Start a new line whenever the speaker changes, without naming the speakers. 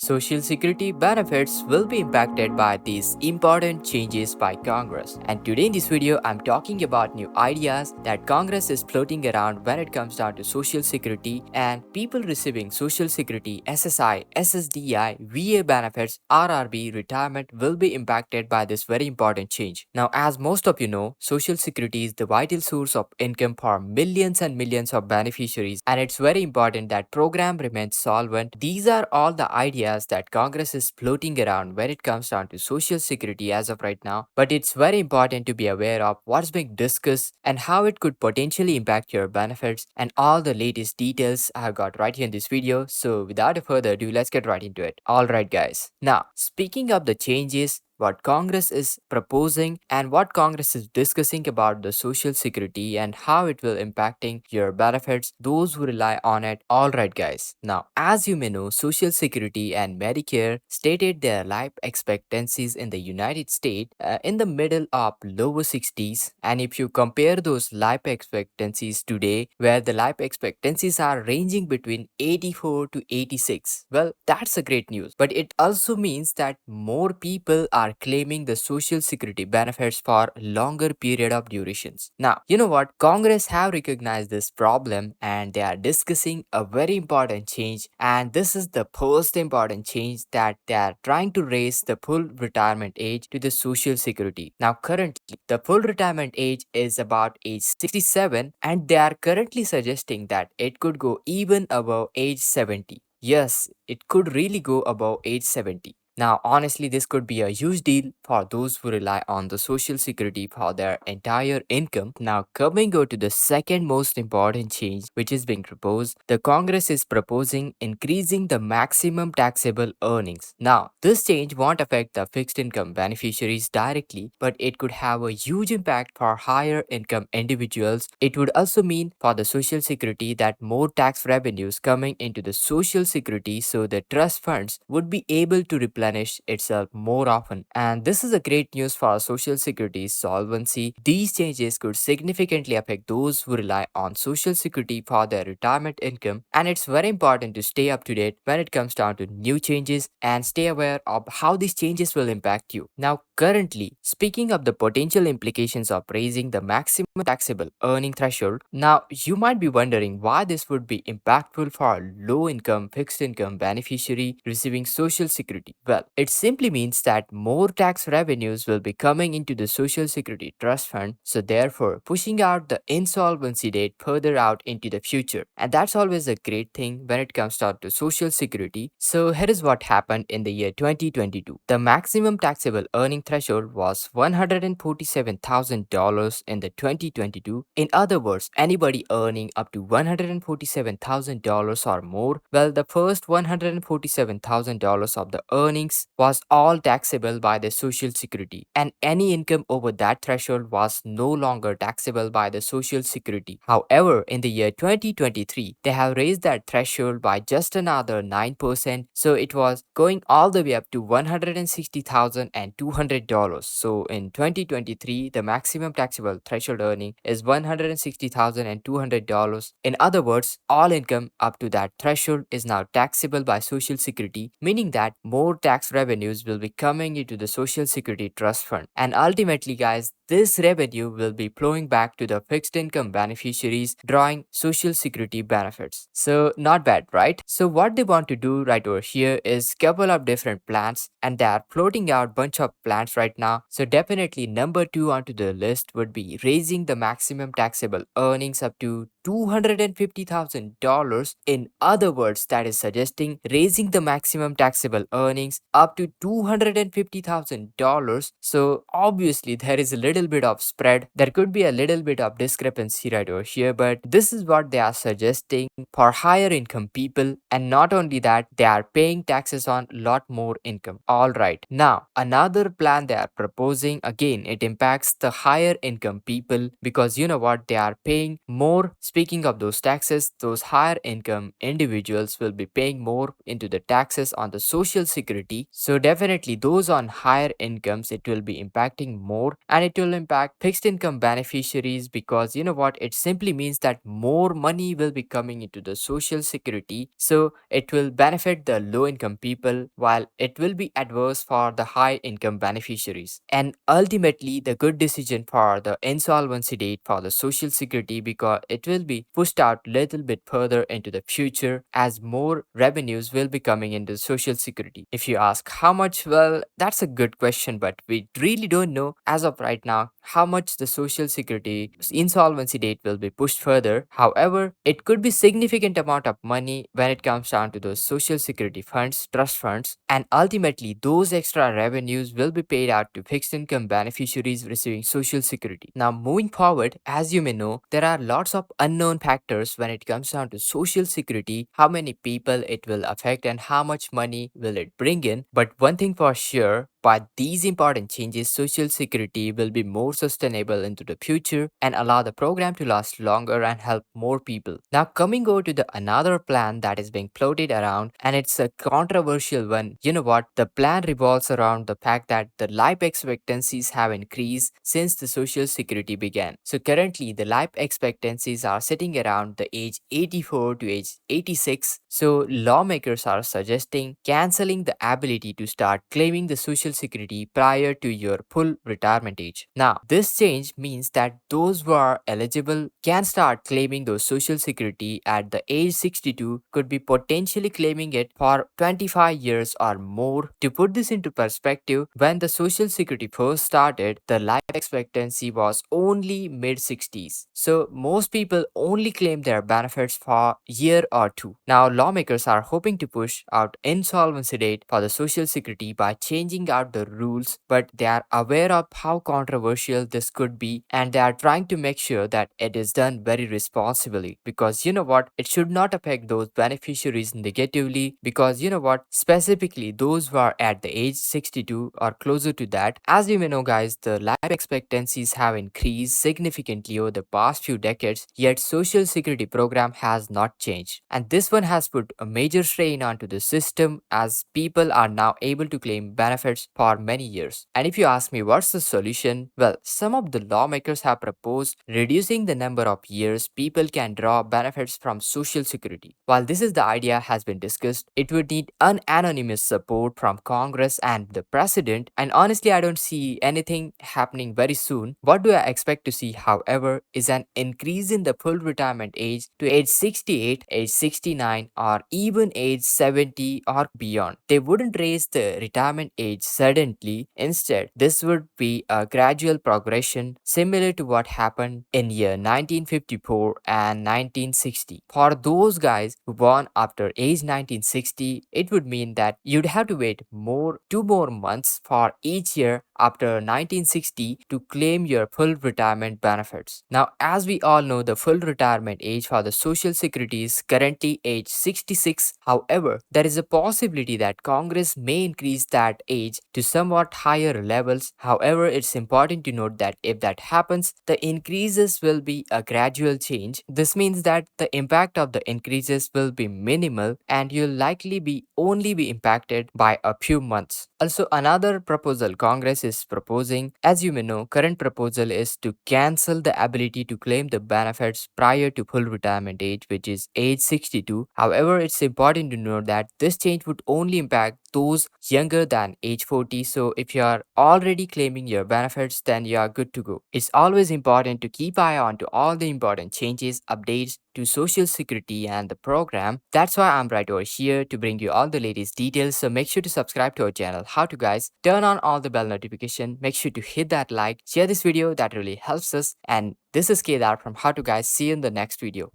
Social Security benefits will be impacted by these important changes by Congress. And today in this video, I'm talking about new ideas that Congress is floating around when it comes down to Social Security and people receiving Social Security, SSI, SSDI, VA benefits, RRB, retirement will be impacted by this very important change. Now, as most of you know, Social Security is the vital source of income for millions and millions of beneficiaries, and it's very important that program remains solvent. These are all the ideas that Congress is floating around when it comes down to Social Security as of right now, but it's very important to be aware of what's being discussed and how it could potentially impact your benefits and all the latest details I have got right here in this video. So without further ado, let's get right into it. Alright guys, now speaking of the changes, what Congress is proposing and what Congress is discussing about the Social Security and how it will impacting your benefits, those who rely on it. Alright guys, now as you may know, Social Security and Medicare stated their life expectancies in the United States in the middle of lower 60s, and if you compare those life expectancies today where the life expectancies are ranging between 84 to 86, well, that's a great news, but it also means that more people are claiming the Social Security benefits for longer period of durations. Now, you know what? Congress have recognized this problem and they are discussing a very important change, and this is the first important change that they are trying to raise the full retirement age to the Social Security. Now, currently, the full retirement age is about age 67, and they are currently suggesting that it could go even above age 70. Yes, it could really go above age 70. Now, honestly, this could be a huge deal for those who rely on the Social Security for their entire income. Now, coming over to the second most important change which is being proposed, the Congress is proposing increasing the maximum taxable earnings. Now, this change won't affect the fixed income beneficiaries directly, but it could have a huge impact for higher income individuals. It would also mean for the Social Security that more tax revenues coming into the Social Security, so the trust funds would be able to replenish itself more often. And this is a great news for Social Security's solvency. These changes could significantly affect those who rely on Social Security for their retirement income, and it's very important to stay up to date when it comes down to new changes and stay aware of how these changes will impact you. Now, currently, speaking of the potential implications of raising the maximum taxable earning threshold, now you might be wondering why this would be impactful for a low income, fixed income beneficiary receiving Social Security. Well, it simply means that more tax revenues will be coming into the Social Security Trust Fund, so therefore pushing out the insolvency date further out into the future. And that's always a great thing when it comes down to Social Security. So here is what happened in the year 2022. The maximum taxable earning threshold was $147,000 in the 2022. In other words, anybody earning up to $147,000 or more, well, the first $147,000 of the earnings was all taxable by the Social Security, and any income over that threshold was no longer taxable by the Social Security. However, in the year 2023, they have raised that threshold by just another 9%, so it was going all the way up to $160,200. So in 2023, the maximum taxable threshold earning is $160,200. In other words, all income up to that threshold is now taxable by Social Security, meaning that more tax revenues will be coming into the Social Security Trust Fund. And ultimately, guys, this revenue will be flowing back to the fixed income beneficiaries drawing Social Security benefits. So not bad, right? So what they want to do right over here is couple of different plans, and they are floating out bunch of plans right now. So definitely number 2 onto the list would be raising the maximum taxable earnings up to $250,000. In other words, that is suggesting raising the maximum taxable earnings up to $250,000. So obviously there is a little bit of spread. There could be a little bit of discrepancy right over here, but this is what they are suggesting for higher income people, and not only that, they are paying taxes on a lot more income. Alright, now another plan they are proposing, again it impacts the higher income people because you know what, they are paying more. Speaking of those taxes, those higher income individuals will be paying more into the taxes on the Social Security. So definitely those on higher incomes, it will be impacting more, and it will impact fixed income beneficiaries because you know what? It simply means that more money will be coming into the social security. So it will benefit the low income people while it will be adverse for the high income beneficiaries. And ultimately, the good decision for the insolvency date for the social security because it will be pushed out little bit further into the future as more revenues will be coming into social security. If you ask how much, well, that's a good question, but we really don't know as of right now how much the social security insolvency date will be pushed further. However, it could be significant amount of money when it comes down to those social security funds, trust funds, and ultimately those extra revenues will be paid out to fixed income beneficiaries receiving social security. Now, moving forward, as you may know, there are lots of unknown factors when it comes down to social security, how many people it will affect and how much money will it bring in. But one thing for sure, by these important changes, social security will be more sustainable into the future and allow the program to last longer and help more people. Now, coming over to the another plan that is being floated around, and it's a controversial one. You know what? The plan revolves around the fact that the life expectancies have increased since the social security began. So currently, the life expectancies are sitting around the age 84 to age 86. So lawmakers are suggesting canceling the ability to start claiming the social security prior to your full retirement age. Now, this change means that those who are eligible can start claiming those social security at the age 62 could be potentially claiming it for 25 years or more. To put this into perspective, when the social security first started, the life expectancy was only mid 60s. So most people only claim their benefits for year or two. Now lawmakers are hoping to push out insolvency date for the social security by changing out the rules, but they are aware of how controversial this could be and they are trying to make sure that it is done very responsibly because you know what, it should not affect those beneficiaries negatively because you know what, specifically those who are at the age 62 or closer to that. As you may know guys, the life expectancies have increased significantly over the past few decades, yet social security program has not changed, and this one has put a major strain onto the system as people are now able to claim benefits for many years. And if you ask me what's the solution, well, some of the lawmakers have proposed reducing the number of years people can draw benefits from social security. While this is the idea has been discussed, it would need an anonymous support from Congress and the president, and honestly I don't see anything happening very soon. What do I expect to see, however, is an increase in the full retirement age to age 68, age 69, or even age 70 or beyond. They wouldn't raise the retirement age suddenly. Instead, this would be a gradual progression similar to what happened in year 1954 and 1960. For those guys who born after age 1960, it would mean that you'd have to wait 2 more months for each year after 1960 to claim your full retirement benefits. Now, as we all know, the full retirement age for the Social Security is currently age 66. However, there is a possibility that Congress may increase that age to somewhat higher levels. However, it's important to note that if that happens, the increases will be a gradual change. This means that the impact of the increases will be minimal and you'll likely be only be impacted by a few months. Also, another proposal Congress is proposing, as you may know, current proposal is to cancel the ability to claim the benefits prior to full retirement age, which is age 62. However, it's important to note that this change would only impact those younger than age 40. So if you are already claiming your benefits, then you are good to go. It's always important to keep eye on to all the important changes, updates to Social Security and the program. That's why I'm right over here to bring you all the latest details. So make sure to subscribe to our channel. How to guys, turn on all the bell notification. Make sure to hit that like, share this video, that really helps us. And this is Kedar from How to Guys. See you in the next video.